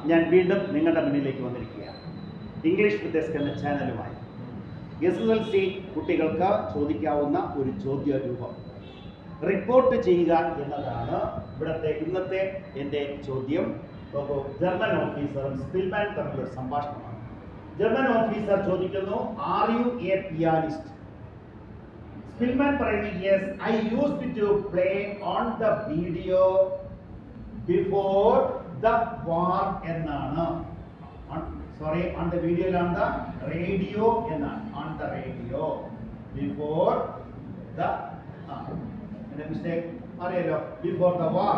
ഞാൻ വീണ്ടും നിങ്ങളുടെ മുന്നിലേക്ക് വന്നിരിക്കുകയാണ്. ഇംഗ്ലീഷ് വിത്ത് എസ് എന്ന ചാനലുമായി SSLC കുട്ടികൾക്ക് ചോദിക്കാവുന്ന ഒരു ചോദ്യ രൂപം റിപ്പോർട്ട് ചെയ്യുക എന്നതാണ് ഇന്നത്തെ എൻ്റെ ചോദ്യം. ജർമ്മൻ ഓഫീസറും സ്പിൽമാൻ തമ്മിലുള്ള സംഭാഷണമാണ്. ജർമ്മൻ ഓഫീസർ ചോദിക്കുന്നു, are you a pianist? Szpilman പറയുന്നു, yes, I used to play on the video before the war എന്നാണ്. സോറി, ഓൺ ദ വീഡിയോയിലാണ് ദ റേഡിയോ എന്നാണ്. On the radio before the mistake അറിയാലോ, before the war.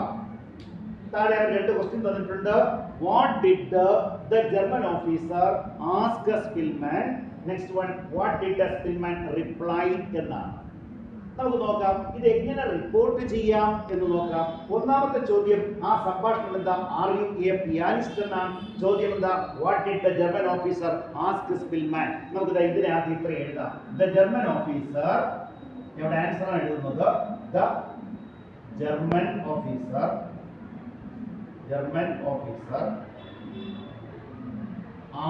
താഴെ രണ്ട് question തന്നിട്ടുണ്ട്. What did the German officer ask Szpilman? Next one, what did Szpilman reply എന്നാണ്. നമുക്ക് നോക്കാം ഇത് എങ്ങനെ റിപ്പോർട്ട് ചെയ്യാം എന്ന് നോക്കാം. ഒന്നാമത്തെ ചോദ്യം, ആ സംഭാഷണം എന്താ? ആർ യു എ പിയാനിസ്റ്റ് എന്നാണ്. ചോദ്യം എന്താ? What did the German officer ask Szpilman? നമുക്ക് ഇതിനെ ആദ്യം ഇത്ര എഴുതാം. ദ ജർമ്മൻ ഓഫീസർ, ഇവിടെ ആൻസർ ആണ് എഴുതുന്നത്. ദ ജർമ്മൻ ഓഫീസർ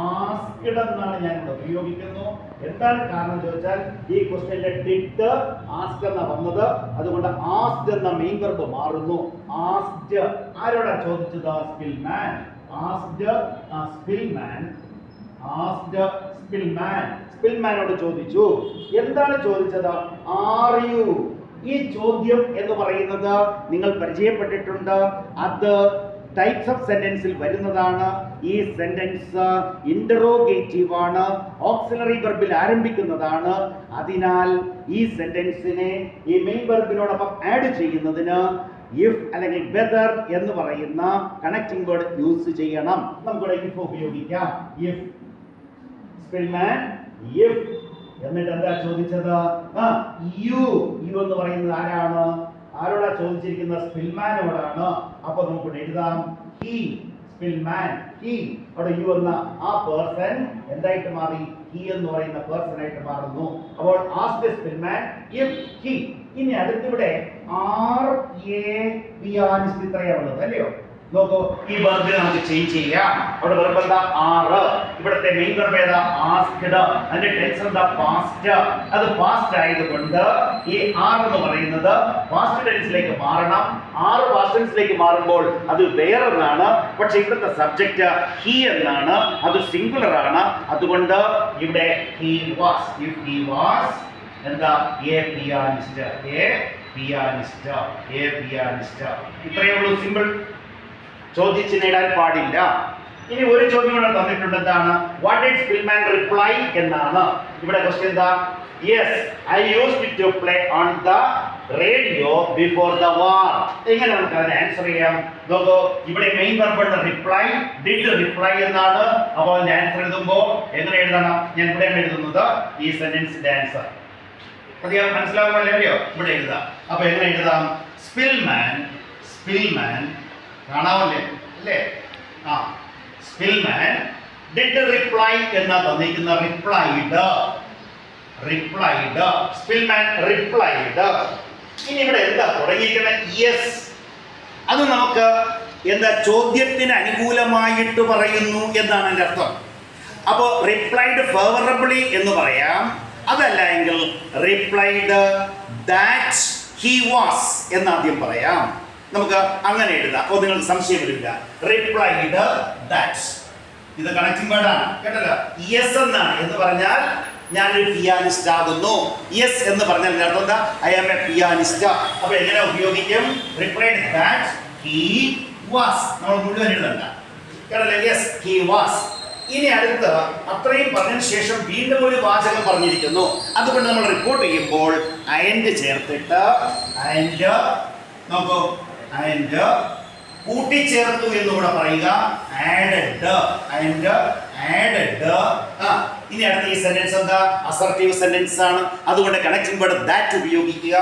ആസ്ക്ഡ് എന്നാണ് ഞാൻ ഇവിടെ ഉപയോഗിക്കുന്നു. എന്താണ് കാരണം ചോദിച്ചാൽ ഈ ക്വസ്റ്റ്യനിലെ ഡിഡ് ആസ്ക് എന്ന വന്നത്, അതുകൊണ്ട് ആസ്ക്ഡ് എന്ന മെയിൻ വെർബ് മാറുന്നു. ആസ്ക്ഡ് ആരോടാ ചോദിച്ചത്? സ്പിൽമാൻ. സ്പിൽമാനോട് ചോദിച്ചു. എന്താണ് ചോദിച്ചത്? Are you. ഈ ചോദ്യം എന്ന് പറയുന്നത് നിങ്ങൾ പരിചയപ്പെട്ടിട്ടുണ്ട്. അത് ടൈപ്സ് ഓഫ് സെന്റൻസിൽ വരുന്നതാണ്. ഈ സെന്റൻസ് ഇന്ററോഗേറ്റീവ് ആണ്, ഓക്സിലറി വെർബിൽ ആരംഭിക്കുന്നതാണ്. അതിനാൽ ഈ സെന്റൻസിനെ ഈ മെയിൻ വെർബിനോടൊപ്പം ആഡ് ചെയ്യുന്നതിന് ഇഫ് അല്ലെങ്കിൽ വെദർ എന്ന് പറയുന്ന കണക്റ്റിംഗ് വേർഡ് യൂസ് ചെയ്യണം. നമുക്കിവിടെ ഇഫ് ഉപയോഗിക്കാം. ഇഫ് സ്പിൽമാൻ, ഇഫ് എന്നിട്ട് എന്താ ചോദിച്ചത്? യു എന്ന് പറയുന്നത് ആരാണ്? ആരോടാ ചോദിച്ചിരിക്കുന്നത്? സ്പിൽമാനോടാണ്. അപ്പൊ നമുക്ക് എഴുതാം ഹി. Spillman, he. അവിടെ യു എന്ന ആ പേഴ്സൺ എന്തായിട്ട് മാറി? ഹി എന്ന് പറയുന്ന പേഴ്സൺ ആയിട്ട് മാറുന്നു. അപ്പോൾ ആസ്ക് സ്പിൽമാൻ ഇഫ് ഹി. ഇനി അടുത്തിവിടെ ആർ എ പിയാനിസ്റ്റ് ഇത്രയാണുള്ളത്, അല്ലയോ? നോക്കൂ, ഈ വെർബ് നമുക്ക് ചേഞ്ച് ചെയ്യാം. അവിടെ വെർബ് എന്താ? ആറ്. ഇവിടുത്തെ മെയിൻ വെർബ് ഏതാ? ആസ്ക്ഡ്. അതിന്റെ ടെൻസ് എന്താ? പാസ്റ്റ്. അത് പാസ്റ്റ് ആയതുകൊണ്ട് ഈ ആർ എന്ന് പറയുന്നത് പാസ്റ്റ് ടെൻസിലേക്ക് മാറണം. ആറ് പാസ്റ്റ് ടെൻസിലേക്ക് മാറുമ്പോൾ അത് വേറെ എന്നാണ്. പക്ഷെ ഇവിടുത്തെ സബ്ജക്റ്റ് ഹി എന്നാണ്, അത് സിംഗുലർ ആണ്. അതുകൊണ്ട് ഇവിടെ he was. If he was എന്താ? A pianist. ഇത്രയേ ഉള്ളൂ. സിമ്പിൾ. ചോദിച്ചു നേടാൻ പാടില്ല. ഇനി ഒരു ചോദ്യം കൂടെ തന്നിട്ടുണ്ട്. എന്താണ്? വാട്ട് ഡിഡ് സ്പിൽമാൻ റിപ്ലൈ എന്നാണ്. ഇവിടെ ക്വസ്റ്റ്യൻ എന്താ? Yes, I used to play on the radio before the war. എങ്ങനെ നമുക്ക് അതിന് ആൻസർ ചെയ്യാം? നോക്കൂ, ഇവിടെ main verb reply, did reply എന്നാണ്. അപ്പോൾ അതിന്റെ ആൻസർ എഴുതുമ്പോൾ എങ്ങനെ എഴുതണം? ഞാൻ ഇവിടെയാണ് എഴുതുന്നത് ഈ സെന്റൻസിന്റെ ആൻസർ. മനസ്സിലാവുമല്ലോ? ഇവിടെ എഴുതാം. അപ്പൊ എങ്ങനെ എഴുതാം? സ്പിൽമാൻ കാണാമല്ലേ അല്ലേ? സ്പിൽമാൻ ഡിഡ് റിപ്ലൈ എന്നാ തന്നിരിക്കുന്ന. റിപ്ലൈഡ്. Spillman replied. ഇനി ഇവിടെ എന്താ തുടങ്ങിയിരിക്കുന്നത്? യെസ്. അത് നമുക്ക് എന്താ? ചോദ്യത്തിന് അനുകൂലമായിട്ട് പറയുന്നു എന്നാണ് എൻ്റെ അർത്ഥം. അപ്പോൾ റിപ്ലൈഡ് ഫേവറബിളി എന്ന് പറയാം. അതല്ല എങ്കിൽ റിപ്ലൈഡ് ദാറ്റ് ഹി വാസ് എന്നാദ്യം പറയാം. നമുക്ക് അങ്ങനെ എഴുതാം. അപ്പോൾ നിങ്ങൾക്ക് സംശയം വരില്ല. Replied that. ഇത് കണക്റ്റിംഗ് വേർഡ് ആണ്, കേട്ടല്ലോ. യെസ് എന്നാണ് എന്ന് പറഞ്ഞാൽ ഞാനൊരു പിയാനിസ്റ്റ് ആകുന്നു. യെസ് എന്ന് പറഞ്ഞാൽ അർത്ഥം എന്താ? I am a pianist. അപ്പോൾ എങ്ങനെ ഉപയോഗിക്കും? Replied that he was. നമ്മൾ മുഴുവൻ എഴുതണ്ട, കേട്ടല്ലോ. Yes, he was. ഇനി അടുത്ത് അത്രയും പറഞ്ഞതിന് ശേഷം വീണ്ടും ഒരു വാചകം പറഞ്ഞിരിക്കുന്നു. അതുകൊണ്ട് നമ്മൾ റിപ്പോർട്ട് ചെയ്യുമ്പോൾ അയൻഡ് ചേർത്തിട്ട് നോക്കൂ, അയൻഡ് കൂട്ടിച്ചേർത്തു എന്നുകൂടെ പറയുക. ആഡഡ്. ഇനി അടുത്ത ഈ സെന്റൻസ് എന്താ? അസർട്ടീവ് സെന്റൻസ് ആണ്. അതുകൊണ്ട് കണക്റ്റിംഗ് വേർഡ് ദാറ്റ് ഉപയോഗിക്കുക.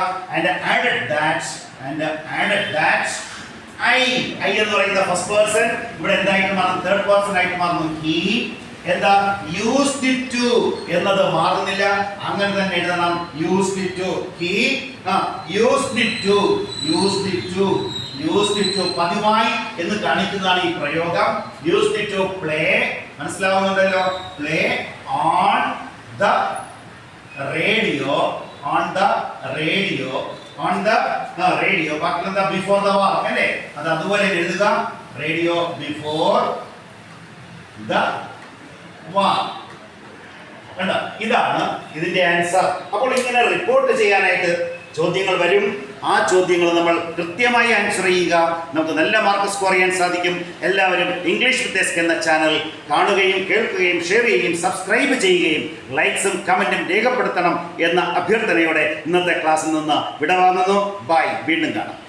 ആഡഡ് ദാറ്റ് ഐ എന്ന് പറയുന്ന ഫസ്റ്റ് പേഴ്സൺ ഇവിടെ എന്തായിട്ട് മാറും? തേർഡ് പേഴ്സൺ ആയിട്ട് മാറുന്നു. ഹി എന്താ? യൂസ്ഡ് ടു എന്നത് മാറുന്നില്ല, അങ്ങനെ തന്നെ എഴുതണം. Used to. He used to used to പതിവായി എന്ന് കാണിക്കുന്നതാണ് ഈ പ്രയോഗം. യൂസ്ഡ് ടു പ്ലേ, മനസ്സിലാവുന്നുണ്ടല്ലോ, play on the radio, on the radio, on the radio. ബാക്കി എന്താ, ബിഫോർ ദ വാർ അല്ലേ, അത് അതുപോലെ എഴുതുക, റേഡിയോ ബിഫോർ ദ വാർ. കണ്ടോ, ഇതാണ് ഇതിന്റെ ആൻസർ. അപ്പോൾ ഇങ്ങനെ റിപ്പോർട്ട് ചെയ്യാനായിട്ട് ചോദ്യങ്ങൾ വരും. ആ ചോദ്യങ്ങൾ നമ്മൾ കൃത്യമായി ആൻസർ ചെയ്യുക, നമുക്ക് നല്ല മാർക്ക് സ്കോർ ചെയ്യാൻ സാധിക്കും. എല്ലാവരും ഇംഗ്ലീഷ് വിത്ത് ഡെസ്ക് എന്ന ചാനൽ കാണുകയും കേൾക്കുകയും ഷെയർ ചെയ്യുകയും സബ്സ്ക്രൈബ് ചെയ്യുകയും ലൈക്സും കമൻറ്റും രേഖപ്പെടുത്തണം എന്ന അഭ്യർത്ഥനയോടെ ഇന്നത്തെ ക്ലാസ്സിൽ നിന്ന് വിടവാങ്ങുന്നു. ബൈ, വീണ്ടും കാണാം.